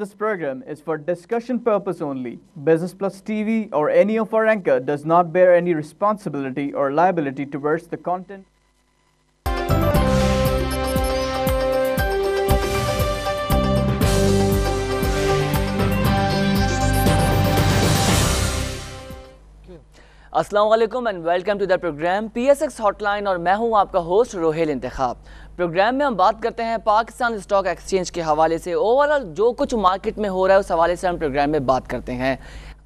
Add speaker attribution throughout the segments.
Speaker 1: This program is for discussion purpose only. Business Plus TV or any of our anchor does not bear any responsibility or liability towards the content.
Speaker 2: अस्सलाम वालेकुम and welcome to the program PSX hotline और मैं हूं आपका host Rohel इंतखाब। Programme में हम बात करते हैं पाकिस्तान स्टॉक एक्सचेंज के हवाले से ओवरऑल जो कुछ मार्केट में हो रहा है उस हवाले से हम प्रोग्राम में बात करते हैं।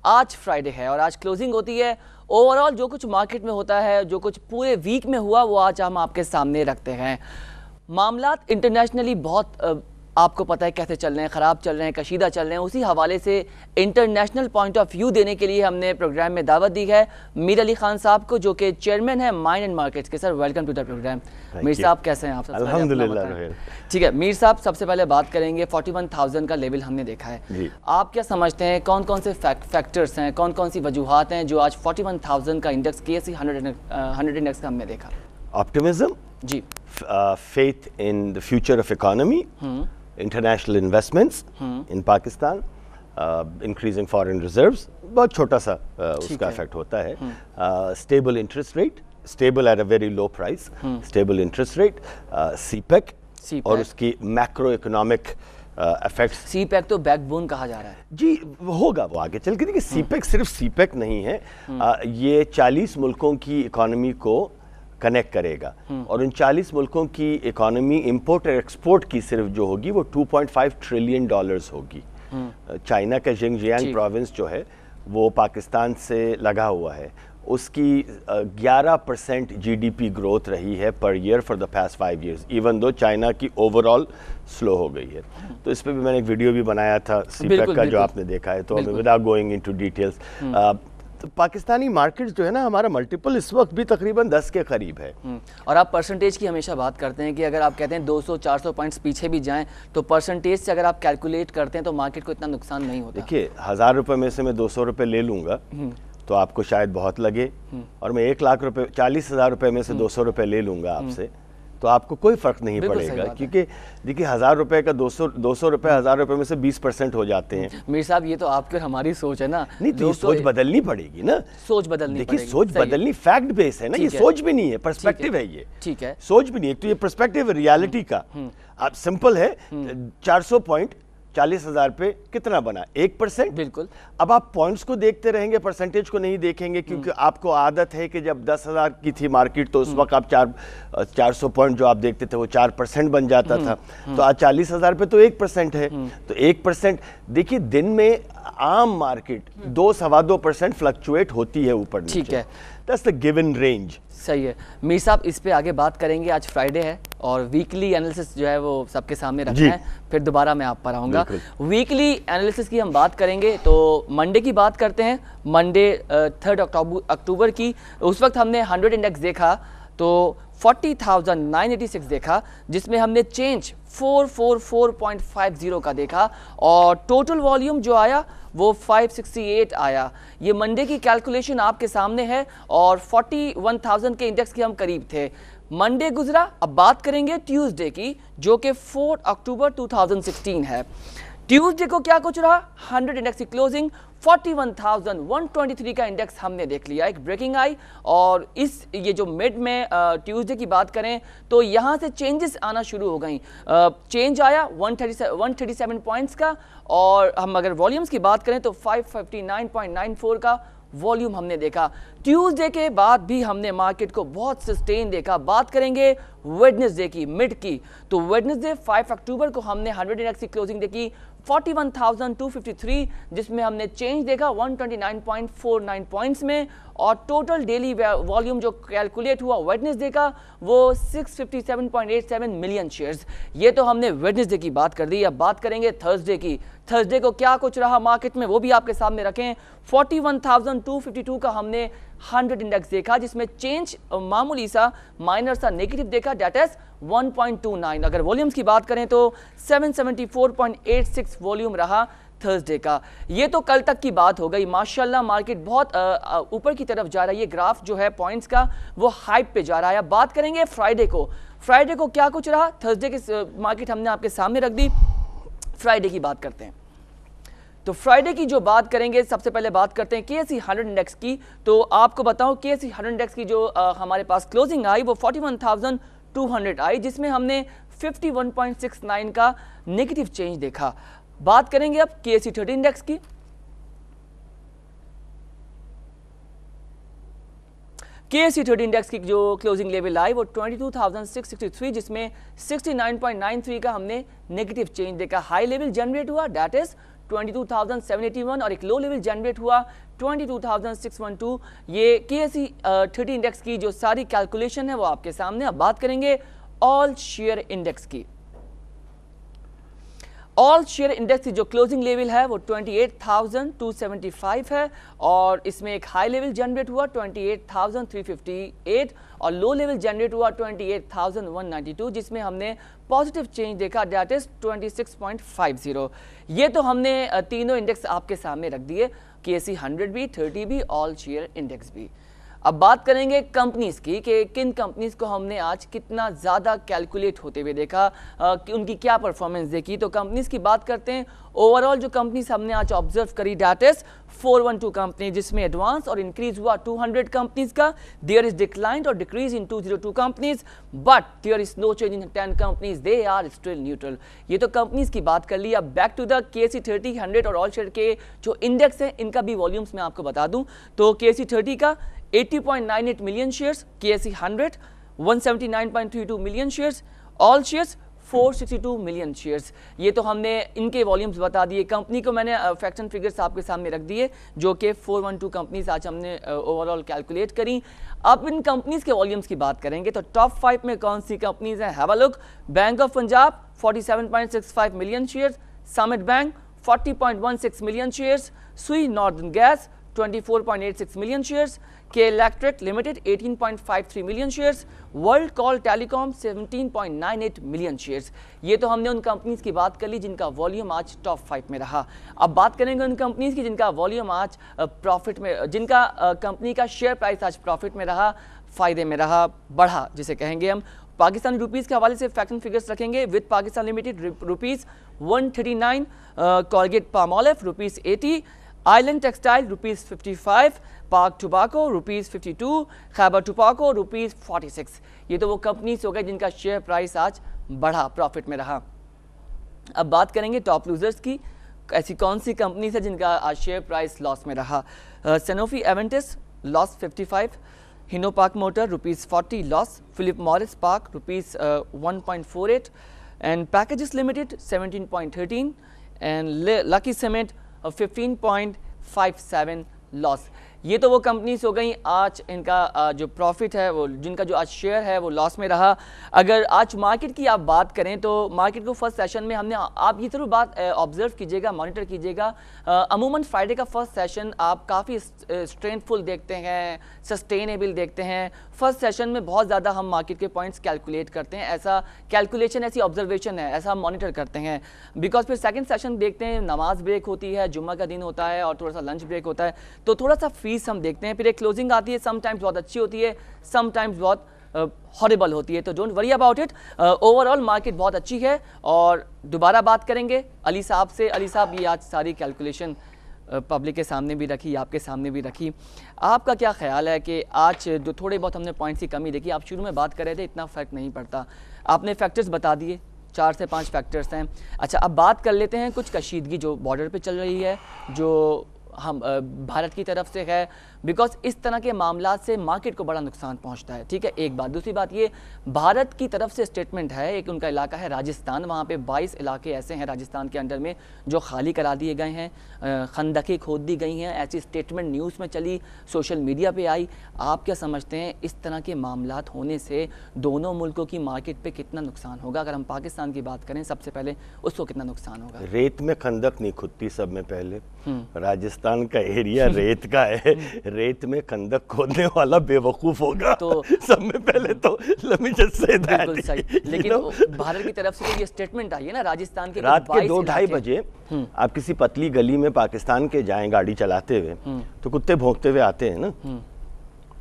Speaker 2: आज फ्राइडे है और आज क्लोजिंग होती है। ओवरऑल जो कुछ मार्केट में होता है, जो कुछ पूरे वीक में हुआ, वो आज हम आपके सामने रखते हैं। मामलात इंटरनेशनली बहुत आपको पता है कैसे चल रहे हैं, ख़राब चल रहे हैं, कशीदा चल रहे हैं। उसी हवाले से इंटरनेशनल पॉइंट ऑफ व्यू देने के लिए हमने प्रोग्राम में दावत दी है मीर अली खान साहब को, जो कि चेयरमैन है माइंड एंड मार्केट्स के। Sir welcome to the program. Mir साहब कैसे हैं आप?
Speaker 3: अल्हम्दुलिल्लाह।
Speaker 2: ठीक है मीर साहब, सबसे पहले बात करेंगे 41,000 का लेवल हमने देखा है। आप क्या समझते हैं कौन कौन से फैक्टर्स हैं, कौन कौन सी वजूहात हैं जो आज 41,000 का इंडेक्स KSE 100 इंडेक्स का हमने देखा?
Speaker 3: ऑप्टिमिज्म जी, faith in the future of economy, international investments in Pakistan, increasing foreign reserves, बहुत छोटा सा उसका इफेक्ट होता है। stable interest rate, stable at a very low price, stable interest rate, CPEC और उसकी macro economic effects।
Speaker 2: CPEC तो backbone कहा जा रहा है
Speaker 3: जी, होगा वो आगे चल के। देखिए CPEC सिर्फ CPEC नहीं है, ये 40 मुल्कों की इकोनॉमी को कनेक्ट करेगा और उन 40 मुल्कों की इकोनॉमी इंपोर्ट और एक्सपोर्ट की सिर्फ जो होगी वो $2.5 ट्रिलियन होगी। चाइना का जिंगजियांग प्रोविंस जो है वो पाकिस्तान से लगा हुआ है, उसकी 11% GDP ग्रोथ रही है per year for the past 5 years, even though China की ओवरऑल स्लो हो गई है। तो इस पर भी मैंने एक वीडियो भी बनाया था CPEC का, जो आपने देखा है। तो विदाउट गोइंग इनटू डिटेल्स, तो पाकिस्तानी मार्केट्स जो है ना, हमारा मल्टीपल इस वक्त भी तकरीबन 10 के करीब है।
Speaker 2: और आप परसेंटेज की हमेशा बात करते हैं कि अगर आप कहते हैं 200-400 पॉइंट्स पीछे भी जाएं तो परसेंटेज से अगर आप कैलकुलेट करते हैं तो मार्केट को इतना नुकसान नहीं होता।
Speaker 3: देखिए 1000 रुपये में से मैं 200 रुपये ले लूँगा तो आपको शायद बहुत लगे, और मैं 1 लाख रुपये 40,000 रुपये में से 200 रुपये ले लूँगा आपसे तो आपको कोई फर्क नहीं पड़ेगा, क्योंकि देखिए 1000 रुपए का 200 रुपए 1000 रुपए में से 20% हो जाते हैं।
Speaker 2: मीर साहब ये तो आपकी और हमारी सोच है ना।
Speaker 3: नहीं तो सोच बदलनी पड़ेगी ना,
Speaker 2: सोच बदलनी पड़ेगी।
Speaker 3: देखिए सोच बदलनी फैक्ट बेस है ना, ये सोच भी नहीं है, पर्सपेक्टिव है ये।
Speaker 2: ठीक है,
Speaker 3: सोच भी नहीं है, तो ये पर्सपेक्टिव रियलिटी का। आप सिंपल है, 400 पॉइंट 40,000 पे कितना बना? 1%।
Speaker 2: बिल्कुल।
Speaker 3: अब आप पॉइंट्स को देखते रहेंगे, परसेंटेज को नहीं देखेंगे, क्योंकि आपको आदत है कि जब 10,000 की थी मार्केट तो उस वक्त आप 400 पॉइंट जो आप देखते थे वो 4% बन जाता था। तो आज 40,000 पे तो 1% है। तो 1% देखिए, दिन में आम मार्केट 2-2.25% फ्लक्चुएट होती है ऊपर नीचे।
Speaker 2: ठीक है,
Speaker 3: दैट्स द गिवन रेंज।
Speaker 2: सही है मीर साहब, इस पे आगे बात करेंगे। आज फ्राइडे है और वीकली एनालिसिस जो है वो सबके सामने रखना है, फिर दोबारा मैं आप पर आऊँगा। वीकली एनालिसिस की हम बात करेंगे तो मंडे की बात करते हैं। मंडे 3 अक्टूबर की, उस वक्त हमने 100 इंडेक्स देखा तो 40,986 देखा, जिसमें हमने चेंज 444.50 का देखा और टोटल वॉल्यूम जो आया वो 568 आया। ये मंडे की कैलकुलेशन आपके सामने है और 41,000 के इंडेक्स के हम करीब थे। मंडे गुजरा, अब बात करेंगे ट्यूसडे की, जो कि 4 अक्टूबर 2016 है। ट्यूसडे को क्या कुछ रहा? 100 इंडेक्स की क्लोजिंग 41,123 का इंडेक्स हमने देख लिया, एक ब्रेकिंग आई। और ये जो मिड में ट्यूसडे की बात करें तो यहाँ से चेंजेस आना शुरू हो गई। चेंज आया 137 पॉइंट्स का, और हम अगर वॉल्यूम्स की बात करें तो 559.94 का वॉल्यूम हमने देखा। ट्यूसडे के बाद भी हमने मार्केट को बहुत सस्टेन देखा। बात करेंगे वेडनेसडे की, मिड की, तो वेडनेसडे 5 अक्टूबर को हमने 100 इंडेक्स की क्लोजिंग देखी 41,253, जिसमेम हमने चेंज देखा 129.49 पॉइंट्स में, और टोटल डेली वॉल्यूम जो कैलकुलेट हुआ वेडनेसडे का वो 657.87 मिलियन शेयर्स। ये तो हमने वेडनेसडे की बात कर दी। अब बात करेंगे थर्सडे की। थर्सडे को क्या कुछ रहा मार्केट में वो भी आपके सामने रखें। 41,252 का हमने 100 इंडेक्स देखा, जिसमें चेंज मामूली सा माइनर सा नेगेटिव देखा, डेट इज 1.29। अगर वॉल्यूम्स की बात करें तो 774.86 वॉल्यूम रहा थर्सडे का। ये तो कल तक की बात हो गई। माशाल्लाह मार्केट बहुत ऊपर की तरफ जा रहा है। ये ग्राफ जो है पॉइंट्स का वो हाइप पे जा रहा है। अब बात करेंगे फ्राइडे को। फ्राइडे को क्या कुछ रहा? थर्सडे की मार्केट हमने आपके सामने रख दी, फ्राइडे की बात करते हैं। तो फ्राइडे की जो बात करेंगे, सबसे पहले बात करते हैं KSE 100 इंडेक्स की। तो आपको बताऊं KSE 100 इंडेक्स की जो हमारे पास क्लोजिंग आई वो 41,200 आई, जिसमें हमने 51.69 का नेगेटिव चेंज देखा। बात करेंगे अब KSE 30 इंडेक्स की। KSE 30 इंडेक्स की जो क्लोजिंग लेवल आई वो 22,663, जिसमें 69.93 का हमने नेगेटिव चेंज देखा। हाई लेवल जनरेट हुआ दैट इज 22,781 और एक लो लेवल जनरेट हुआ 22,612। ये KSE 30 इंडेक्स की जो सारी कैलकुलेशन है वो आपके सामने। अब बात करेंगे ऑल शेयर इंडेक्स की। ऑल शेयर इंडेक्स की जो क्लोजिंग लेवल है वो 28,275 है और इसमें एक हाई लेवल जनरेट हुआ 28,358 और लो लेवल जनरेट हुआ 28,192, जिसमें हमने पॉजिटिव चेंज देखा दैट इज 26.50। ये तो हमने तीनों इंडेक्स आपके सामने रख दिए, KSE 100 भी, 30 भी, ऑल शेयर इंडेक्स भी। अब बात करेंगे कंपनीज की कि किन कंपनीज को हमने आज कितना ज़्यादा कैलकुलेट होते हुए देखा, कि उनकी क्या परफॉर्मेंस देखी। तो कंपनीज की बात करते हैं। ओवरऑल जो कंपनीज हमने आज ऑब्जर्व करी दैट इज 412 कंपनी, जिसमें एडवांस और इंक्रीज हुआ 200 कंपनीज का। देयर इज डिक्लाइन और decrease in 202 companies, but there is no change in 10 companies, they are still neutral. ये तो कंपनीज की बात कर ली। अब बैक टू द KSE 30, 100 और ऑल शेयर के जो इंडेक्स हैं इनका भी वॉल्यूम्स मैं आपको बता दूं। तो KSE 30 का 80.98 million shares, KSE 100 179.32 million shares, all shares 462 million shares. ये तो हमने इनके वॉल्यूम्स बता दिए। कंपनी को मैंने फैक्ट्स एंड फिगर्स आपके सामने रख दिए, जो कि 412 कंपनीज आज हमने ओवरऑल कैलकुलेट करी। अब इन कंपनीज के वॉल्यूम्स की बात करेंगे तो टॉप 5 में कौन सी कंपनीज हैं, have a look. Bank of Punjab 47.65 million shares, summit bank 40.16 million shares, सुई नॉर्दर्न गैस 24.86 मिलियन शेयर्स, के electric limited 18.53 million shares, world call telecom 17.98 million shares. ये तो हमने उन कंपनीज की बात कर ली जिनका वॉल्यूम आज टॉप 5 में रहा। अब बात करेंगे उन कंपनीज की जिनका वॉल्यूम आज प्रॉफिट में, जिनका कंपनी का शेयर प्राइस आज प्रॉफिट में रहा, फायदे में रहा, बढ़ा जिसे कहेंगे हम। पाकिस्तानी रुपीस के हवाले से फैक्ट एंड फिगर्स रखेंगे। With Pakistan limited rupees 139, Colgate Palmolive rupees 80, island textile rupees 55, पाक tobacco rupees 52, Khyber tobacco rupees 46। ये तो वो कंपनीज हो गए जिनका शेयर प्राइस आज बढ़ा, प्रॉफिट में रहा। अब बात करेंगे टॉप लूजर्स की। ऐसी कौन सी कंपनीज है जिनका आज शेयर प्राइस लॉस में रहा। Sanofi Aventis loss 55, Hinopak motor rupees 40 loss, Philip Morris Pak rupees 1.48 and packages limited 17.13 and lucky cement 15.57 loss. ये तो वो कंपनीज हो गई आज इनका जो प्रॉफिट है वो, जिनका जो आज शेयर है वो लॉस में रहा। अगर आज मार्केट की आप बात करें तो मार्केट को फर्स्ट सेशन में हमने, आप ये जरूर बात ऑब्जर्व कीजिएगा, मॉनिटर कीजिएगा, अमूमन फ्राइडे का फर्स्ट सेशन आप काफ़ी स्ट्रेंथफुल देखते हैं, सस्टेनेबल देखते हैं। फर्स्ट सेशन में बहुत ज़्यादा हम मार्केट के पॉइंट्स कैलकुलेट करते हैं, ऐसा कैलकुलेशन, ऐसी ऑब्जर्वेशन है, ऐसा हम मॉनिटर करते हैं। बिकॉज फिर सेकंड सेशन देखते हैं, नमाज ब्रेक होती है, जुम्मा का दिन होता है और थोड़ा सा लंच ब्रेक होता है, तो थोड़ा सा फीस हम देखते हैं। फिर एक क्लोजिंग आती है, समटाइम्स बहुत अच्छी होती है, समटाइम्स बहुत हॉरिबल होती है, तो don't worry about it. Overall market बहुत अच्छी है। और दोबारा बात करेंगे अली साहब से। अली साहब, ये आज सारी कैलकुलेशन पब्लिक के सामने भी रखी, आपके सामने भी रखी, आपका क्या ख्याल है कि आज जो थोड़े बहुत हमने पॉइंट्स की कमी देखी, आप शुरू में बात कर रहे थे इतना फ़र्क नहीं पड़ता, आपने फैक्टर्स बता दिए, 4 से 5 फैक्टर्स हैं। अच्छा, अब बात कर लेते हैं कुछ कशीदगी जो बॉर्डर पे चल रही है, जो हम भारत की तरफ से है, बिकॉज इस तरह के मामला से मार्केट को बड़ा नुकसान पहुंचता है। ठीक है, एक बात। दूसरी बात ये, भारत की तरफ से स्टेटमेंट है, एक उनका इलाका है राजस्थान, वहाँ पे 22 इलाके ऐसे हैं राजस्थान के अंडर में जो खाली करा दिए गए हैं, खंदकें खोद दी गई हैं, ऐसी स्टेटमेंट न्यूज़ में चली, सोशल मीडिया पे आई। आप क्या समझते हैं इस तरह के मामला होने से दोनों मुल्कों की मार्केट पर कितना नुकसान होगा? अगर हम पाकिस्तान की बात करें सबसे पहले, उसको कितना नुकसान होगा?
Speaker 3: रेत में खंदक नहीं खुदती सब में पहले, राजस्थान का एरिया रेत का है, रेत में खंदक खोदने वाला बेवकूफ होगा तो सब में पहले तो
Speaker 2: बिल्कुल सही। लेकिन भारत की तरफ से तो ये स्टेटमेंट आई है ना, राजस्थान के
Speaker 3: रात के 2-2:30 बजे आप किसी पतली गली में पाकिस्तान के जाएं गाड़ी चलाते हुए, तो कुत्ते भौंकते हुए आते हैं ना,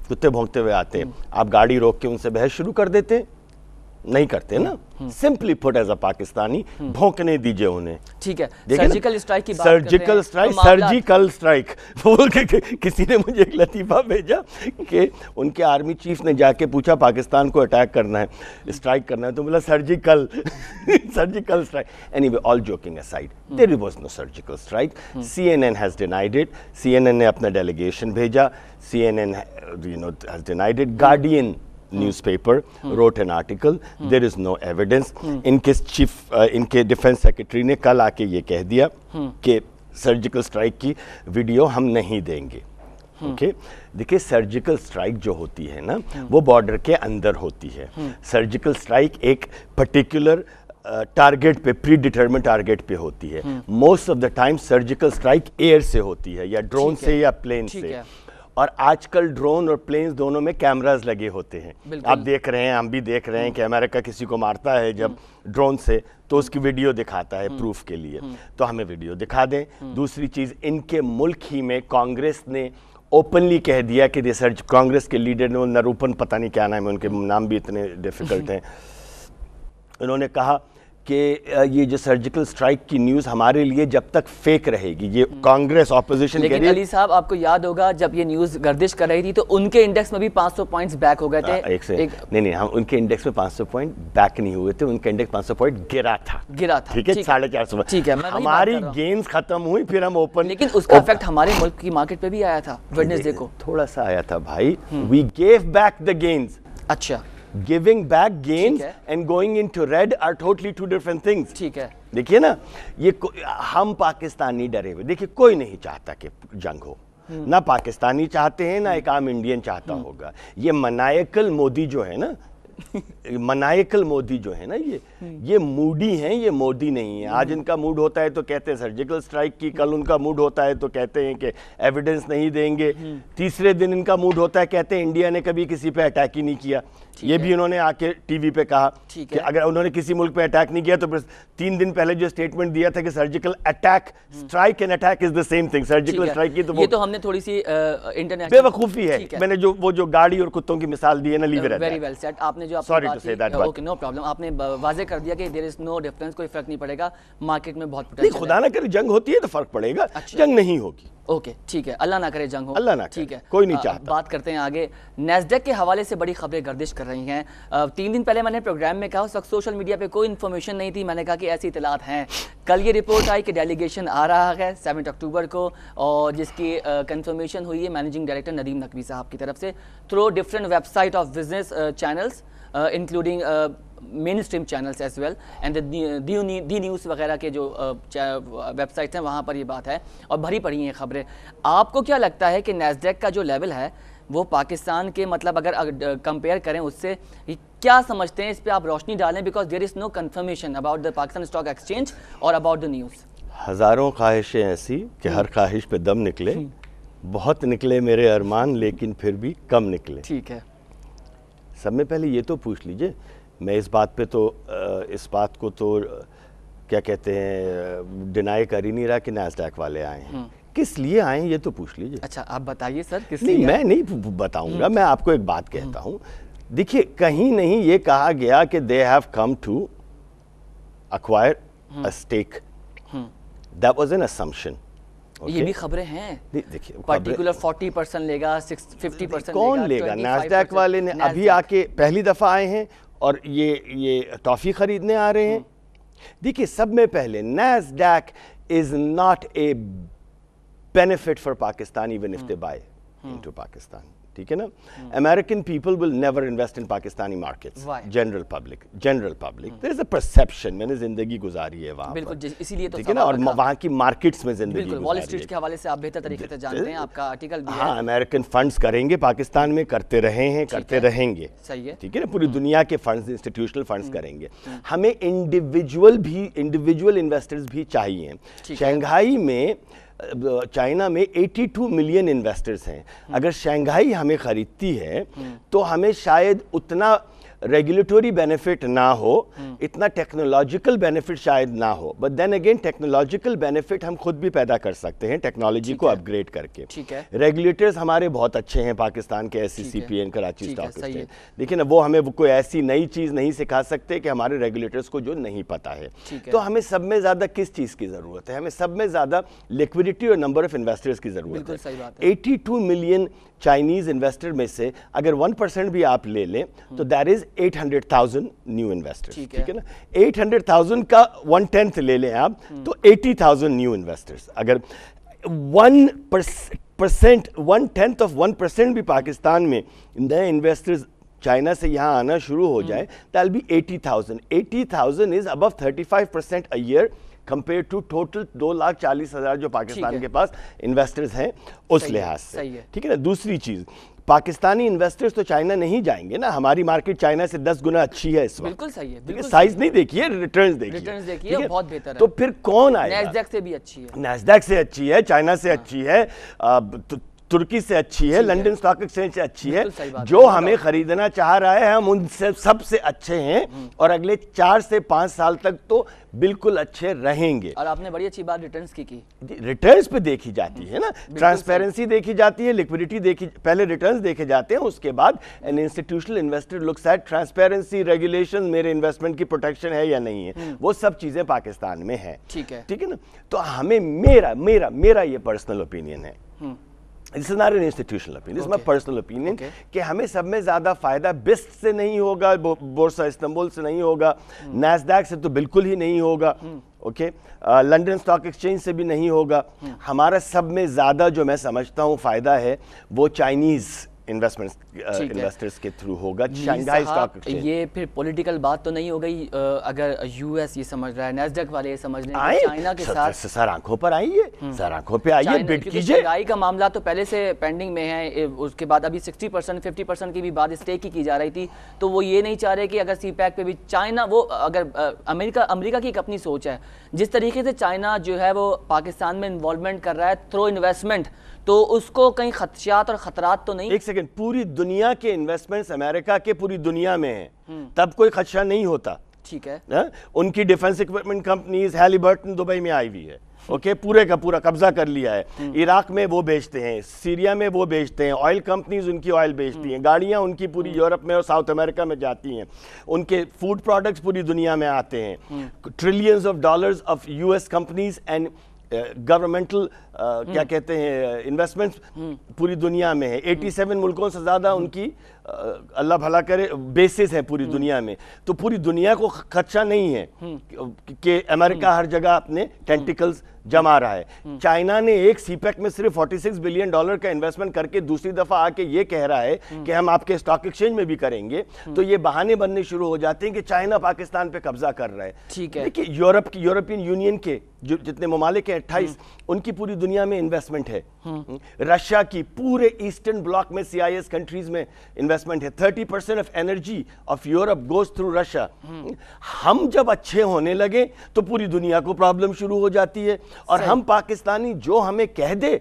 Speaker 3: कुत्ते भौंकते हुए आते हैं, आप गाड़ी रोक के उनसे बहस शुरू कर देते हैं, नहीं करते ना, simply put as a Pakistani भौंकने दीजिए उन्हें।
Speaker 2: ठीक है, सर्जिकल स्ट्राइक की बात
Speaker 3: सर्जिकल स्ट्राइक, सर्जिकल स्ट्राइक बोल के किसी ने मुझे एक लतीफा भेजा कि उनके आर्मी चीफ ने जाके पूछा पाकिस्तान को अटैक करना है, स्ट्राइक करना है, तो बोला surgical surgical strike. Anyway, all joking aside, there was no surgical strike. CNN has denied it, CNN ने अपना डेलीगेशन भेजा, CNN has denied it. Guardian newspaper wrote an article. There is no evidence. इनके defence secretary ने कल आके ये कह दिया कि सर्जिकल स्ट्राइक की वीडियो हम नहीं देंगे। ओके, देखिए सर्जिकल स्ट्राइक जो होती है ना, वो बॉर्डर के अंदर होती है। सर्जिकल स्ट्राइक एक पर्टिकुलर टारगेट पे, प्री डिटर्मिन टारगेट पे होती है। Most of the time surgical strike air से होती है, या ड्रोन से या प्लेन से। और आजकल ड्रोन और प्लेन्स दोनों में कैमरास लगे होते हैं। आप देख रहे हैं, हम भी देख रहे हैं कि अमेरिका किसी को मारता है जब ड्रोन से, तो उसकी वीडियो दिखाता है प्रूफ के लिए, तो हमें वीडियो दिखा दें। दूसरी चीज़, इनके मुल्क ही में कांग्रेस ने ओपनली कह दिया कि रिसर्च, कांग्रेस के लीडर ने, नरूपन पता नहीं क्या नाम है, उनके नाम भी इतने डिफिकल्ट हैं, उन्होंने कहा कि ये जो सर्जिकल स्ट्राइक की न्यूज़ हमारे लिए जब तक फेक रहेगी, ये कांग्रेस ऑपोजिशन के लिए।
Speaker 2: लेकिन अली साहब, आपको याद होगा जब ये न्यूज़ गर्दिश कर रही थी तो उनके इंडेक्स में भी 500 पॉइंट्स बैक हो गए थे।
Speaker 3: नहीं, हम उनके इंडेक्स में 500 पॉइंट बैक नहीं हुए थे, उनका इंडेक्स 500 पॉइंट गिरा था।
Speaker 2: ठीक है,
Speaker 3: 450।
Speaker 2: ठीक है,
Speaker 3: हमारी गेंस खत्म हुई, फिर हम ओपन,
Speaker 2: लेकिन उसका इफेक्ट हमारे मुल्क की मार्केट पे भी आया था वेडनेसडे को,
Speaker 3: थोड़ा सा आया था भाई। We gave back the gains.
Speaker 2: अच्छा,
Speaker 3: Giving back gains and going into red are totally two different things.
Speaker 2: ठीक है,
Speaker 3: देखिए ना, ये हम पाकिस्तानी डरे हुए, देखिए कोई नहीं चाहता कि जंग हो, ना पाकिस्तानी चाहते हैं, ना एक आम इंडियन चाहता होगा। ये मनायकल मोदी जो है ना, मनायकल मोदी जो है ना, ये मूडी हैं, ये मोदी नहीं है। आज इनका मूड होता है तो कहते हैं सर्जिकल स्ट्राइक की, कल उनका मूड होता है तो कहते हैं कि एविडेंस नहीं देंगे, तीसरे दिन इनका मूड होता है कहते हैं इंडिया ने कभी किसी पे अटैक ही नहीं किया। ये भी उन्होंने आके टीवी पे कहा कि अगर उन्होंने किसी मुल्क पे अटैक नहीं किया तो फिर 3 दिन पहले जो स्टेटमेंट दिया था कि surgical attack, strike and attack is the same thing, surgical strike की, तो
Speaker 2: ये तो हमने थोड़ी सी इंटरनेशनल
Speaker 3: बेवकूफी है। मैंने जो गाड़ी और कुत्तों की मिसाल दी है ना, leave it at that.
Speaker 2: Very well said. आपने जो
Speaker 3: sorry to say that,
Speaker 2: okay, no problem. आपने वाजे कर दिया कि देयर इज नो डिफरेंस, कोई फर्क नहीं पड़ेगा, मार्केट में बहुत
Speaker 3: पोटेंशियल है। खुदा ना करे जंग होती है तो फर्क पड़ेगा, जंग नहीं होगी।
Speaker 2: ओके, ठीक है, अल्लाह ना करे जंग हो,
Speaker 3: अल्लाह ना, ठीक है, कोई नहीं चाहता।
Speaker 2: बात करते हैं आगे। नैस्डैक के हवाले से बड़ी खबरें गर्दिश कर रही हैं। 3 दिन पहले मैंने प्रोग्राम में कहा, उस वक्त सोशल मीडिया पे कोई इन्फॉर्मेशन नहीं थी, मैंने कहा कि ऐसी इतलात हैं। कल ये रिपोर्ट आई कि डेलीगेशन आ रहा है 7 अक्टूबर को, और जिसकी कंफर्मेशन हुई है मैनेजिंग डायरेक्टर नदीम नकवी साहब की तरफ से, through different website of business channels including mainstream channels as well and the news वगैरह के जो वेबसाइट्स हैं, वहाँ पर ये बात है और भरी पड़ी हैं खबरें। आपको क्या लगता है कि नैस्डैक का जो लेवल है वो पाकिस्तान के, मतलब अगर कंपेयर करें उससे, क्या समझते हैं? इस पर आप रोशनी डालें, because there is no confirmation about the Pakistan stock exchange और अबाउट द न्यूज़।
Speaker 3: हज़ारों ख्वाहिशें ऐसी कि हर ख्वाहिश पे दम निकले, बहुत निकले मेरे अरमान, लेकिन फिर भी कम निकले।
Speaker 2: ठीक है,
Speaker 3: सब में पहले ये तो पूछ लीजिए, मैं इस बात को तो क्या कहते हैं, डिनाई कर ही नहीं रहा कि नैस्डैक वाले आए हैं। किस लिए आए हैं ये तो पूछ लीजिए।
Speaker 2: अच्छा, आप बताइए सर, किस
Speaker 3: लिए?
Speaker 2: नहीं,
Speaker 3: मैं नहीं बताऊंगा, मैं आपको एक बात कहता हूं। देखिए, कहीं नहीं ये कहा गया कि they have come to acquire a stake, that was an assumption.
Speaker 2: ये भी खबरें हैं।
Speaker 3: देखिए,
Speaker 2: पर्टिकुलर 40% लेगा, 50%
Speaker 3: कौन लेगा? नैस्डैक वाले ने अभी आके पहली दफा आए हैं और ये टॉफी खरीदने आ रहे हैं। देखिए, सब में पहले Nasdaq is not a benefit for Pakistan even if they buy into Pakistan, ठीक है ना? American people will never invest in Pakistani markets, general public, there is a perception, मैंने जिंदगी गुजारी है वहाँ,
Speaker 2: बिल्कुल, इसीलिए तो,
Speaker 3: ठीक है ना, और वहाँ की मार्केट्स में जिंदगी गुजारी है।
Speaker 2: वॉल स्ट्रीट के हवाले से आप बेहतर तरीके से जानते हैं, आपका आर्टिकल भी है।
Speaker 3: हाँ, अमेरिकन फंड्स करेंगे पाकिस्तान में, करते रहे हैं, करते रहेंगे,
Speaker 2: सही है,
Speaker 3: ठीक है ना? पूरी दुनिया के फंड्स, इंस्टीट्यूशनल फंड्स करेंगे। हमें इंडिविजुअल इन्वेस्टर्स भी चाहिए। शंघाई में, चाइना में 82 मिलियन इन्वेस्टर्स हैं। अगर शंघाई हमें खरीदती है तो हमें शायद उतना रेगुलेटरी बेनिफिट ना हो, इतना टेक्नोलॉजिकल बेनिफिट शायद ना हो, but then again technological benefit हम खुद भी पैदा कर सकते हैं टेक्नोलॉजी को अपग्रेड करके।
Speaker 2: ठीक है,
Speaker 3: रेगुलेटर्स हमारे बहुत अच्छे हैं पाकिस्तान के, SCCPN कराची स्टॉक एक्सचेंज, लेकिन वो हमें कोई ऐसी नई चीज नहीं सिखा सकते कि हमारे रेगुलेटर्स को जो नहीं पता है। तो हमें सब में ज्यादा किस चीज की जरूरत है? हमें सब में ज्यादा लिक्विडिटी और नंबर ऑफ इन्वेस्टर्स की जरूरत है।
Speaker 2: सही बात है।
Speaker 3: 82 मिलियन चाइनीज इन्वेस्टर में से अगर 1% भी आप ले लें तो दैट इज 800,000 न्यू इन्वेस्टर्स। ठीक है ना, 800,000 का 1/10 ले लें आप तो 80,000 न्यू इन्वेस्टर्स। अगर 1% 1/10 ऑफ 1% भी पाकिस्तान में नए इन्वेस्टर्स चाइना से यहाँ आना शुरू हो जाए, that will be 80,000। 80,000 is above 35% a year compare to total 2,40,000 जो पाकिस्तान के पास इन्वेस्टर्स हैं उस लिहाज से। ठीक है ना। दूसरी चीज, पाकिस्तानी इन्वेस्टर्स तो चाइना नहीं जाएंगे ना, हमारी मार्केट चाइना से 10 गुना अच्छी है इस वक्त।
Speaker 2: बिल्कुल सही है, बिल्कुल
Speaker 3: साइज नहीं देखिए, रिटर्न्स देखिए,
Speaker 2: बहुत बेहतर है।
Speaker 3: तो फिर कौन आएगा?
Speaker 2: नैस्डैक से भी अच्छी है,
Speaker 3: नैस्डैक से अच्छी है, चाइना से अच्छी है, तुर्की से अच्छी है, लंदन स्टॉक एक्सचेंज से अच्छी है। जो हमें खरीदना चाह रहा है हम उनसे सबसे अच्छे हैं और अगले 4 से 5 साल तक तो बिल्कुल अच्छे रहेंगे।
Speaker 2: और आपने बड़ी अच्छी बात रिटर्न्स की।
Speaker 3: रिटर्न्स पे देखी जाती है ना, ट्रांसपेरेंसी देखी जाती है, लिक्विडिटी देखी, पहले रिटर्न्स देखे जाते हैं, उसके बाद an institutional investor looks at transparency, regulation, मेरे इन्वेस्टमेंट की प्रोटेक्शन है या नहीं है, वो सब चीजें पाकिस्तान में है। ठीक है ना। तो हमें मेरा ये पर्सनल ओपिनियन है, This is not an institutional opinion, this is my personal opinion, कि हमें सब में ज़्यादा फ़ायदा बिस्ट से नहीं होगा, बोर्सा इस्तांबुल से नहीं होगा, नैस्डैक से तो बिल्कुल ही नहीं होगा, ओके, लंदन स्टॉक एक्सचेंज से भी नहीं होगा। हमारा सब में ज़्यादा जो मैं समझता हूँ फ़ायदा है वो चाइनीज़ इन्वेस्टर्स के थ्रू होगा, शंघाई स्टॉक एक्सचेंज।
Speaker 2: ये फिर पॉलिटिकल बात तो नहीं हो गई? अगर यूएस ये समझ रहा है, नैस्डैक वाले ये समझ रहे हैं चाइना के साथ
Speaker 3: सर आंखों पर आइए, सर आंखों पे आइए, बिड कीजिए।
Speaker 2: शंघाई का मामला तो पहले से पेंडिंग में है, उसके बाद अभी 60% 50% की भी बात स्टेक की जा रही थी, तो वो ये नहीं चाह रहे कि अगर सीपैक पे भी चाइना, वो अगर अमेरिका की एक अपनी सोच है, जिस तरीके से चाइना जो है वो पाकिस्तान में इन्वॉल्वमेंट कर रहा है थ्रू इन्वेस्टमेंट, तो उसको कहीं खदशात और खतरात तो नहीं?
Speaker 3: एक सेकंड, पूरी दुनिया के इन्वेस्टमेंट्स अमेरिका के पूरी दुनिया में हैं, तब कोई खदशा नहीं होता।
Speaker 2: ठीक है
Speaker 3: ना? उनकी defence equipment companies Halliburton Dubai में आई हुई है, ओके, पूरे का पूरा कब्जा कर लिया है। इराक में वो बेचते हैं, सीरिया में वो बेचते हैं, ऑयल कंपनीज उनकी ऑयल बेचती हैं, गाड़ियां उनकी पूरी यूरोप में और साउथ अमेरिका में जाती हैं, उनके फूड प्रोडक्ट्स पूरी दुनिया में आते हैं, trillions of dollars of US companies and governmental क्या कहते हैं इन्वेस्टमेंट्स पूरी दुनिया में है। 87 मुल्कों से ज्यादा उनकी अल्लाह भला करे बेसिस है पूरी दुनिया में। तो पूरी दुनिया को खदशा नहीं है कि अमेरिका हर जगह अपने टेंटिकल्स जमा रहा है। चाइना ने एक सीपैक में सिर्फ $46 बिलियन का इन्वेस्टमेंट करके दूसरी दफा आके ये कह रहा है कि हम आपके स्टॉक एक्सचेंज में भी करेंगे, तो ये बहाने बनने शुरू हो जाते हैं कि चाइना पाकिस्तान पे कब्जा कर रहा है।
Speaker 2: ठीक है,
Speaker 3: देखिए यूरोपियन यूनियन के जो जितने ममालिक हैं 28, उनकी पूरी दुनिया में इन्वेस्टमेंट है। रशिया की पूरे ईस्टर्न ब्लॉक में CIS कंट्रीज में इन्वेस्टमेंट है। 30% of energy of Europe goes through Russia. हम जब अच्छे होने लगे तो पूरी दुनिया को प्रॉब्लम शुरू हो जाती है, और हम पाकिस्तानी जो हमें कह दे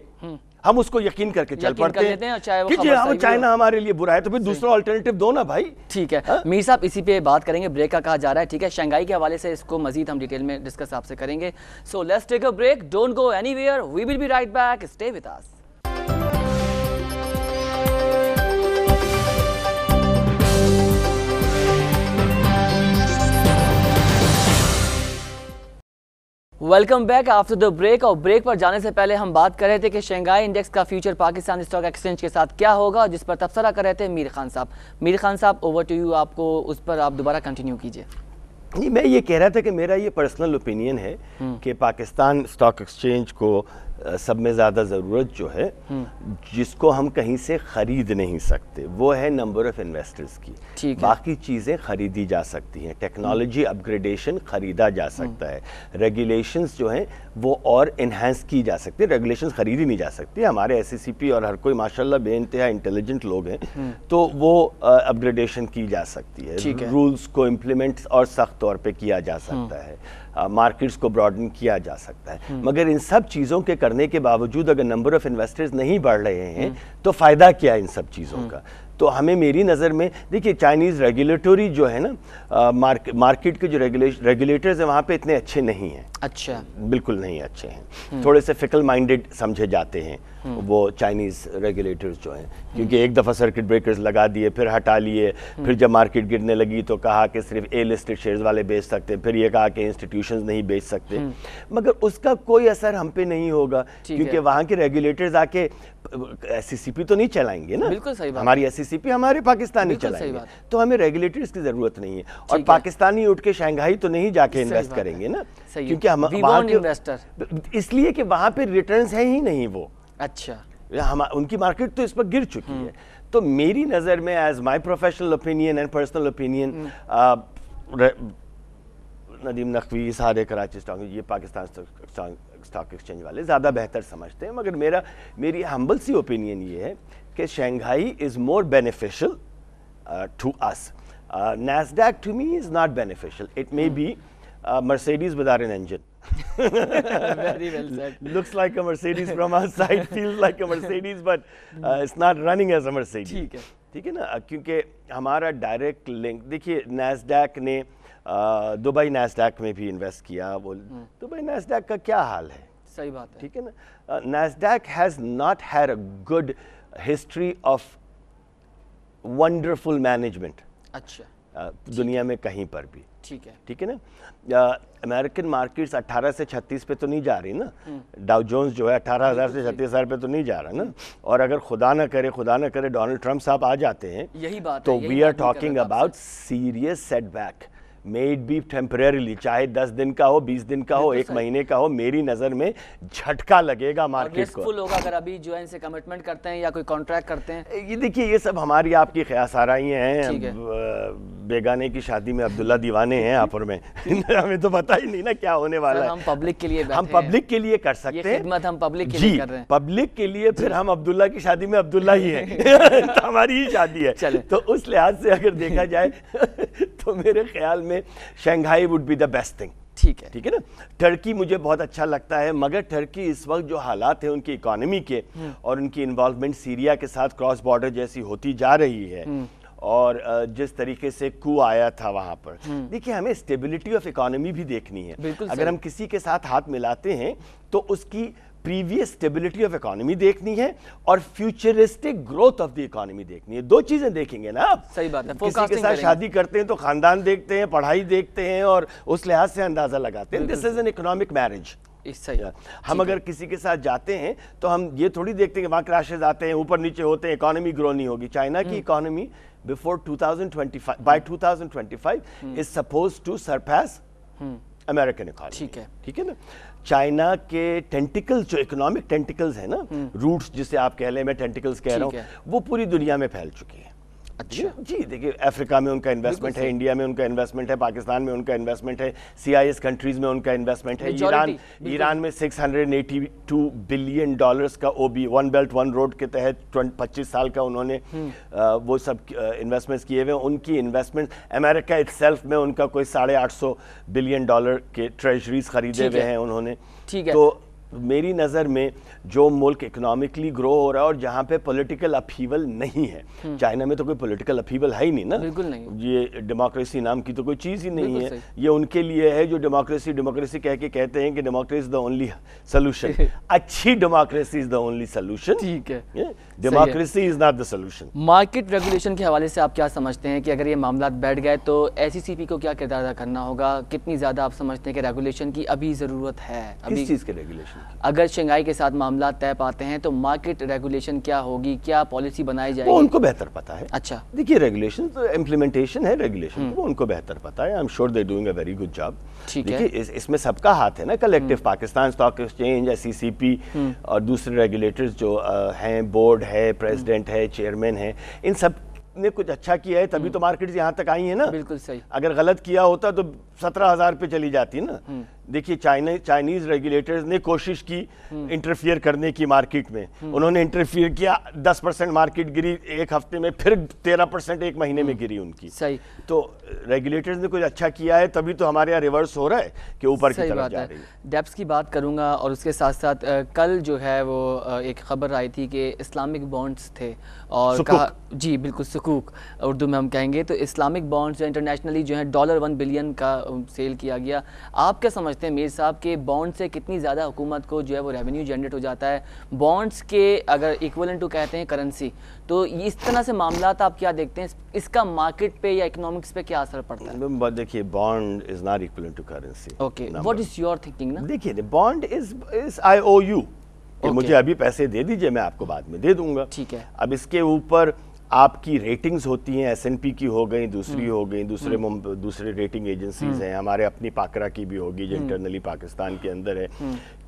Speaker 3: हम उसको यकीन करके चल पड़ते हैं कि जी चाइना हमारे लिए बुरा है, तो फिर दूसरा अल्टरनेटिव दो ना भाई।
Speaker 2: ठीक है मीर साहब, इसी पे बात करेंगे, ब्रेक का कहा जा रहा है। ठीक है, शंघाई के हवाले से इसको मजीद हम डिटेल में डिस्कस आपसे करेंगे। So let's take a break, don't go anywhere, we will be right back, stay with us. Welcome back after the break. और ब्रेक पर जाने से पहले हम बात कर रहे थे कि शंघाई इंडेक्स का फ्यूचर पाकिस्तान स्टॉक एक्सचेंज के साथ क्या होगा, जिस पर तबसरा कर रहे थे मीर खान साहब। मीर खान साहब, ओवर टू यू, आपको उस पर आप दोबारा कंटिन्यू कीजिए।
Speaker 3: नहीं, मैं ये कह रहा था कि मेरा ये पर्सनल ओपिनियन है कि पाकिस्तान स्टॉक एक्सचेंज को सब में ज़्यादा ज़रूरत जो है, जिसको हम कहीं से ख़रीद नहीं सकते, वो है नंबर ऑफ़ इन्वेस्टर्स की। बाकी चीज़ें ख़रीदी जा सकती हैं, टेक्नोलॉजी अपग्रेडेशन ख़रीदा जा सकता है, रेगुलेशंस जो हैं वो और इन्हांस की जा सकती है। रेगुलेशंस ख़रीदी नहीं जा सकती, हमारे SCCP और हर कोई माशाल्लाह बेइंतहा इंटेलिजेंट लोग हैं, तो वो अपग्रेडेशन की जा सकती है, रूल्स को इम्प्लीमेंट और सख्त तौर पर किया जा सकता है, मार्केट्स को ब्रॉडन किया जा सकता है। मगर इन सब चीज़ों के करने के बावजूद अगर नंबर ऑफ इन्वेस्टर्स नहीं बढ़ रहे हैं तो फ़ायदा क्या इन सब चीज़ों का? तो हमें, मेरी नज़र में देखिए, चाइनीज़ रेगुलेटरी जो है ना, मार्केट के जो रेगुलेटर्स हैं वहाँ पे इतने अच्छे नहीं हैं।
Speaker 2: अच्छा,
Speaker 3: बिल्कुल नहीं अच्छे हैं, थोड़े से फिकल माइंडेड समझे जाते हैं वो चाइनीज़ रेगुलेटर्स जो हैं, क्योंकि एक दफ़ा सर्किट ब्रेकर्स लगा दिए, फिर हटा लिए, फिर जब मार्केट गिरने लगी तो कहा कि सिर्फ ए लिस्टेड शेयर्स वाले बेच सकते हैं, फिर ये कहा कि इंस्टीट्यूशंस नहीं बेच सकते। मगर उसका कोई असर हम पे नहीं होगा, क्योंकि वहाँ के रेगुलेटर्स आके SCCP तो नहीं चलाएंगे ना।
Speaker 2: बिल्कुल सही बात।
Speaker 3: हमारी SCCP हमारे पाकिस्तानी चलाएंगे, तो हमें रेगुलेटर्स की जरूरत नहीं है। और पाकिस्तानी उठ के शंघाई तो नहीं जाके इन्वेस्ट करेंगे ना, क्योंकि हम वहाँ के इन्वेस्टर, इसलिए कि वहाँ पे रिटर्न्स है ही नहीं वो।
Speaker 2: अच्छा,
Speaker 3: हम, उनकी मार्केट तो इस पर गिर चुकी है। तो मेरी नज़र में, as my professional opinion and personal opinion, Nadeem Naqvi, सारे कराची स्टॉक, ये पाकिस्तान स्टॉक एक्सचेंज वाले ज़्यादा बेहतर समझते हैं, मगर मेरी हम्बल सी ओपिनियन ये है कि Shanghai is more beneficial to us. Nasdaq to me is not beneficial. It may be Mercedes without an engine.
Speaker 2: Very well said.
Speaker 3: Looks like a Mercedes from outside, feels like a Mercedes, but it's not running as a Mercedes. ठीक है ना, क्योंकि हमारा direct link, देखिए Nasdaq ने Dubai Nasdaq में भी invest किया, वो दुबई Nasdaq का क्या हाल है?
Speaker 2: सही बात है,
Speaker 3: ठीक है ना। Nasdaq has not had a good history of wonderful management.
Speaker 2: अच्छा,
Speaker 3: दुनिया में कहीं पर भी,
Speaker 2: ठीक
Speaker 3: है ना। अमेरिकन मार्केट्स 18 से 36 पे तो नहीं जा रही ना, डाउ जोन्स जो है 18,000 से 36,000 पे तो नहीं जा रहा ना। और अगर खुदा ना करे डोनाल्ड ट्रंप साहब आ जाते हैं,
Speaker 2: यही बात
Speaker 3: तो we are talking about serious setback, may it be temporarily, चाहे 10 दिन का हो, 20 दिन का हो, 1 महीने का हो, मेरी नज़र में झटका लगेगा मार्केट को।
Speaker 2: फुल होगा अगर अभी ज्वाइन से कमिटमेंट करते हैं या कोई कॉन्ट्रैक्ट करते हैं।
Speaker 3: ये देखिए, ये सब हमारी आपकी ख्यासाराइयाँ हैं। बेगाने की शादी में अब्दुल्ला दीवाने हैं हापुड़ में। हमें तो पता ही नहीं ना क्या होने वाला है।
Speaker 2: हम पब्लिक के लिए,
Speaker 3: हम पब्लिक के लिए कर सकते हैं,
Speaker 2: खिदमत हम पब्लिक के लिए कर रहे हैं,
Speaker 3: पब्लिक के लिए। फिर हम अब्दुल्ला की शादी में अब्दुल्ला ही हैं। तो हमारी ही शादी है। तो उस लिहाज से अगर देखा जाए तो मेरे ख्याल में Shanghai would be the best thing. ठीक है ना। टर्की मुझे बहुत अच्छा लगता है, मगर टर्की इस वक्त जो हालात हैं उनकी इकोनॉमी के और उनकी इन्वॉल्वमेंट सीरिया के साथ क्रॉस बॉर्डर जैसी होती जा रही है, और जिस तरीके से कू आया था वहां पर, देखिए हमें स्टेबिलिटी ऑफ इकोनॉमी भी देखनी है। अगर हम किसी के साथ हाथ मिलाते हैं तो उसकी प्रीवियस स्टेबिलिटी ऑफ इकोनॉमी देखनी है और futuristic growth of the economy देखनी है। 2 चीजें देखेंगे ना आप।
Speaker 2: सही बात है।
Speaker 3: किसी के साथ शादी करते हैं तो खानदान देखते हैं, पढ़ाई देखते हैं, और उस लिहाज से अंदाजा लगाते हैं। This is an economic marriage. हम अगर किसी के साथ जाते हैं तो हम ये थोड़ी देखते हैं कि वहाँ क्रैशेस आते हैं, ऊपर नीचे होते हैं, इकोनॉमी ग्रो नहीं होगी। चाइना की economy before 2025, by 2025 is supposed to surpass American economy. ठीक है ना। चाइना के टेंटिकल्स, जो इकोनॉमिक टेंटिकल्स है ना, रूट्स जिसे आप कह लें, मैं टेंटिकल्स कह रहा हूँ, वो पूरी दुनिया में फैल चुकी है। अच्छा जी, देखिए अफ्रीका में उनका इन्वेस्टमेंट है, इंडिया में उनका इन्वेस्टमेंट है, पाकिस्तान में उनका इन्वेस्टमेंट है, CIS कंट्रीज में उनका इन्वेस्टमेंट है, ईरान में $682 बिलियन का OB, one belt one road के तहत 25 साल का उन्होंने वो सब इन्वेस्टमेंट्स किए हुए। उनकी इन्वेस्टमेंट, अमेरिका इटसेल्फ में उनका कोई $850 बिलियन के ट्रेजरीज खरीदे हुए हैं उन्होंने। तो मेरी नज़र में जो मुल्क इकोनॉमिकली ग्रो हो रहा है और जहाँ पे पॉलिटिकल अपहीवल नहीं है, चाइना में तो कोई पॉलिटिकल अपहीवल है ही नहीं ना,
Speaker 2: बिल्कुल नहीं।
Speaker 3: ये डेमोक्रेसी नाम की तो कोई चीज़ ही नहीं है। ये उनके लिए है जो डेमोक्रेसी कह के कहते हैं कि democracy is the only solution. अच्छी democracy is the only solution.
Speaker 2: ठीक है,
Speaker 3: democracy is not the solution.
Speaker 2: Market regulation के हवाले से आप क्या समझते हैं कि अगर ये मामला बैठ गए तो SCCP को क्या किरदार अदा करना होगा? कितनी ज़्यादा आप समझते हैं कि रेगुलेशन की अभी ज़रूरत है?
Speaker 3: किस चीज़ के रेगुलेशन?
Speaker 2: अगर शंघाई के साथ मामला तय पाते हैं तो मार्केट रेगुलेशन क्या होगी, क्या पॉलिसी बनाई जाएगी?
Speaker 3: वो उनको बेहतर पता है।
Speaker 2: अच्छा,
Speaker 3: देखिए रेगुलेशन तो इम्प्लीमेंटेशन है, रेगुलेशन वो उनको बेहतर पता है। I am sure they doing a very good job. देखिए इसमें सबका हाथ है ना, collective Pakistan stock exchange, SCCP और दूसरे रेगुलेटर्स जो हैं, बोर्ड है, प्रेसिडेंट है, चेयरमैन है, इन सब ने कुछ अच्छा किया है तभी तो मार्केट्स यहाँ तक आई है ना।
Speaker 2: बिल्कुल सही।
Speaker 3: अगर गलत किया होता तो 17,000 पे चली जाती ना। देखिए चाइनीज रेगुलेटर्स ने कोशिश की इंटरफियर करने की मार्केट में, उन्होंने इंटरफियर किया, 10% मार्केट गिरी एक हफ्ते में, फिर 13% एक महीने में गिरी उनकी।
Speaker 2: सही।
Speaker 3: तो रेगुलेटर्स ने कुछ अच्छा किया है, तभी तो हमारे यहाँ रिवर्स हो रहा है कि ऊपर की तरफ जा रही है।
Speaker 2: डेप्स की बात करूंगा और उसके साथ साथ कल जो है वो एक खबर आई थी कि इस्लामिक बॉन्ड्स थे और कहा, जी बिल्कुल सुकूक उर्दू में हम कहेंगे, तो इस्लामिक बॉन्ड्स जो इंटरनेशनली जो है $1 बिलियन का सेल किया गया। आप क्या समझते हैं मीर साहब के बॉन्ड से कितनी ज़्यादा हुकूमत को जो है वो रेवेन्यू जनरेट हो जाता है? बॉन्ड्स के अगर इक्विवेलेंट टू कहते हैं करेंसी, तो इस तरह से मामला आप क्या देखते हैं, इसका मार्केट पे या इकोनॉमिक्स पे क्या असर पड़ता है?
Speaker 3: देखिए bond is not equivalent to currency.
Speaker 2: Okay, what is your thinking ना?
Speaker 3: देखिए बॉन्ड इज IOU कि मुझे अभी पैसे दे दीजिए, मैं आपको बाद में दे दूंगा।
Speaker 2: ठीक है।
Speaker 3: अब इसके ऊपर आपकी रेटिंग्स होती हैं, S&P की हो गई, दूसरी हो गई, दूसरे रेटिंग एजेंसीज हैं, हमारे अपनी पाकरा की भी होगी जो इंटरनली पाकिस्तान के अंदर है,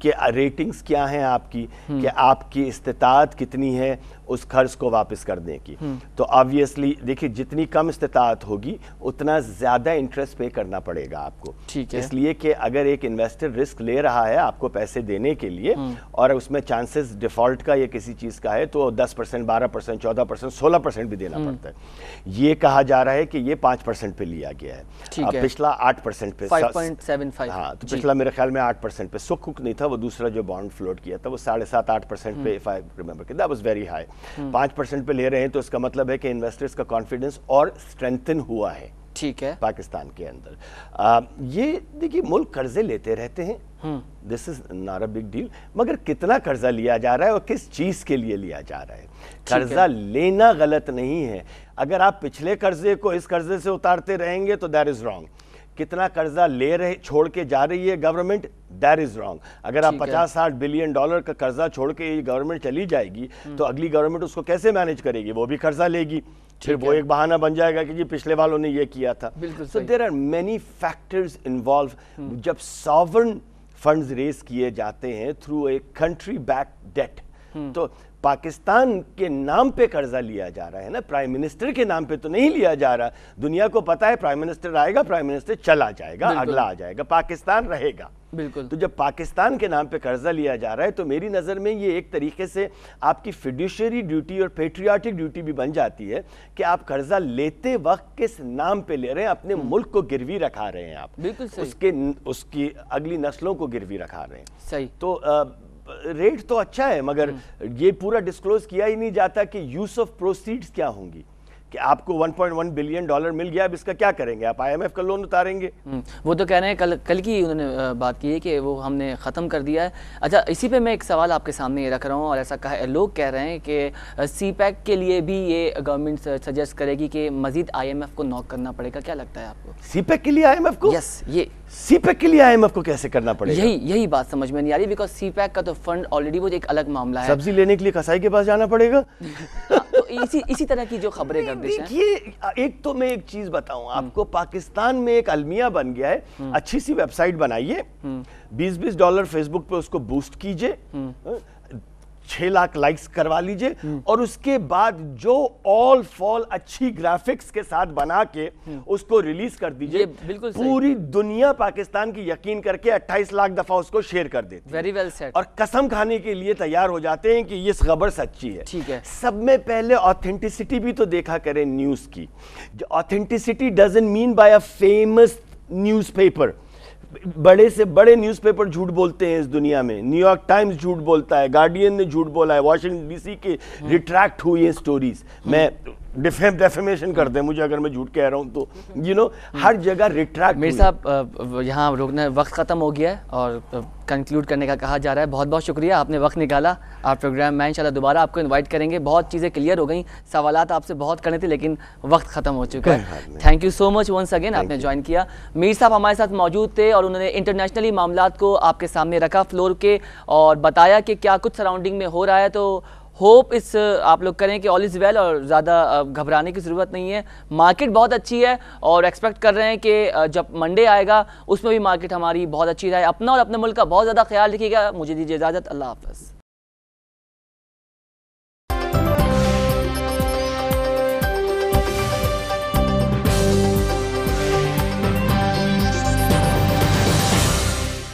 Speaker 3: कि रेटिंग्स क्या हैं आपकी, कि आपकी इस्तिताअत कितनी है उस खर्च को वापस करने की। तो ऑब्वियसली देखिए जितनी कम इस्तिताअत होगी उतना ज़्यादा इंटरेस्ट पे करना पड़ेगा आपको।
Speaker 2: ठीक है।
Speaker 3: इसलिए कि अगर एक इन्वेस्टर रिस्क ले रहा है आपको पैसे देने के लिए और उसमें चांसेस डिफॉल्ट का या किसी चीज़ का है तो 10%, 12%, 14%, 16% भी देना पड़ता है। ये कहा जा रहा है कि ये 5% पे लिया गया है। अब पिछला 8% पे
Speaker 2: 5.75।
Speaker 3: हाँ, तो पिछला मेरे ख्याल में 8% पे सुकुक नहीं था, वो दूसरा जो बॉन्ड फ्लोट किया था वो 7.5-8% पे, if I remember, that was very high. 5% पे ले रहे हैं तो इसका मतलब है कि इन्वेस्टर्स का कॉन्फिडेंस और स्ट्रेंथन हुआ है।
Speaker 2: ठीक है।
Speaker 3: पाकिस्तान के अंदर ये देखिए मुल्क कर्जे लेते रहते हैं, this is not a big deal, मगर कितना कर्जा लिया जा रहा है और किस चीज के लिए लिया जा रहा है। कर्जा लेना गलत नहीं है, अगर आप पिछले कर्जे को इस कर्जे से उतारते रहेंगे तो दैट इज रॉन्ग। कितना कर्जा ले रहे छोड़ के जा रही है गवर्नमेंट, दैट इज रॉन्ग। अगर आप 50-60 बिलियन डॉलर का कर्जा छोड़ के ये गवर्नमेंट चली जाएगी तो अगली गवर्नमेंट उसको कैसे मैनेज करेगी? वो भी कर्जा लेगी, फिर वो एक बहाना बन जाएगा कि जी पिछले वालों ने ये किया था। So there are many factors involve. जब सॉवरन फंड्स रेज किए जाते हैं through a country back debt, तो पाकिस्तान के नाम पे कर्जा लिया जा रहा है ना, प्राइम मिनिस्टर के नाम पे तो नहीं लिया जा रहा। दुनिया को पता है प्राइम मिनिस्टर आएगा, प्राइम मिनिस्टर चला जाएगा, अगला आ जाएगा, पाकिस्तान रहेगा।
Speaker 2: बिल्कुल।
Speaker 3: तो जब पाकिस्तान के नाम पे कर्जा लिया जा रहा है तो मेरी नज़र में ये एक तरीके से आपकी फिड्यूशियरी ड्यूटी और पेट्रियाटिक ड्यूटी भी बन जाती है कि आप कर्जा लेते वक्त किस नाम पे ले रहे हैं, अपने मुल्क को गिरवी रखा रहे हैं आप।
Speaker 2: बिल्कुल सही।
Speaker 3: उसकी अगली नस्लों को गिरवी रखा रहे हैं।
Speaker 2: सही।
Speaker 3: तो रेट तो अच्छा है मगर ये पूरा डिस्क्लोज किया ही नहीं जाता कि यूज ऑफ प्रोसीड्स क्या होंगी, कि आपको 1.1 बिलियन डॉलर मिल गया, अब इसका क्या करेंगे? आप IMF का लोन उतारेंगे?
Speaker 2: वो तो कह रहे हैं, कल की उन्होंने बात की है कि वो हमने ख़त्म कर दिया है। अच्छा, इसी पे मैं एक सवाल आपके सामने ये रख रहा हूँ और ऐसा कहा लोग कह रहे हैं कि CPEC के लिए भी ये गवर्नमेंट सजेस्ट करेगी कि मजीद IMF को नॉक करना पड़ेगा। क्या लगता है आपको?
Speaker 3: CPEC के लिए IMF को?
Speaker 2: यस, ये
Speaker 3: CPEC के लिए IMF को कैसे करना पड़ेगा?
Speaker 2: यही बात समझ में नहीं आ रही, बिकॉज CPEC का तो फंड ऑलरेडी वो एक अलग मामला है।
Speaker 3: सब्जी लेने के लिए कसाई के पास जाना पड़ेगा।
Speaker 2: तो इसी तरह की जो खबरें गर्दिश हैं।
Speaker 3: देखिए एक तो मैं एक चीज बताऊं आपको, पाकिस्तान में एक अलमिया बन गया है, अच्छी सी वेबसाइट बनाइए, $20 फेसबुक पे उसको बूस्ट कीजिए, 6 लाख लाइक्स करवा लीजिए और उसके बाद जो ऑल फॉल अच्छी ग्राफिक्स के साथ बना के उसको रिलीज कर दीजिए।
Speaker 2: बिल्कुल
Speaker 3: पूरी दुनिया पाकिस्तान की यकीन करके 28 लाख दफा उसको शेयर कर देती है।
Speaker 2: Very well said.
Speaker 3: और कसम खाने के लिए तैयार हो जाते हैं कि ये खबर सच्ची है।
Speaker 2: ठीक है।
Speaker 3: सब में पहले ऑथेंटिसिटी भी तो देखा करें न्यूज की। Authenticity doesn't mean by a famous newspaper. बड़े से बड़े न्यूज़पेपर झूठ बोलते हैं इस दुनिया में, न्यूयॉर्क टाइम्स झूठ बोलता है, गार्डियन ने झूठ बोला है, वॉशिंगटन DC के रिट्रैक्ट हुई है स्टोरीज। मैं डेफेमेशन कर दे मुझे अगर मैं झूठ कह रहा हूं तो हर जगह रिट्रैक्ट।
Speaker 2: मेरे साहब यहाँ रोकना, वक्त ख़त्म हो गया है और कंक्लूड करने का कहा जा रहा है। बहुत बहुत शुक्रिया, आपने वक्त निकाला। आप प्रोग्राम में इंशाल्लाह दोबारा आपको इनवाइट करेंगे। बहुत चीज़ें क्लियर हो गई, सवालात आपसे बहुत करने थे लेकिन वक्त ख़त्म हो चुका है। Thank you so much once again, आपने ज्वाइन किया। मीर साहब हमारे साथ मौजूद थे और उन्होंने इंटरनेशनली मामलात को आपके सामने रखा फ्लोर के और बताया कि क्या कुछ सराउंडिंग में हो रहा है। तो होप इस आप लोग करें कि ऑल इज़ वेल और ज़्यादा घबराने की ज़रूरत नहीं है। मार्केट बहुत अच्छी है और एक्सपेक्ट कर रहे हैं कि जब मंडे आएगा उसमें भी मार्केट हमारी बहुत अच्छी रहे। अपना और अपने मुल्क का बहुत ज़्यादा ख्याल रखिएगा। मुझे दीजिए इजाज़त, अल्लाह हाफ़िज़।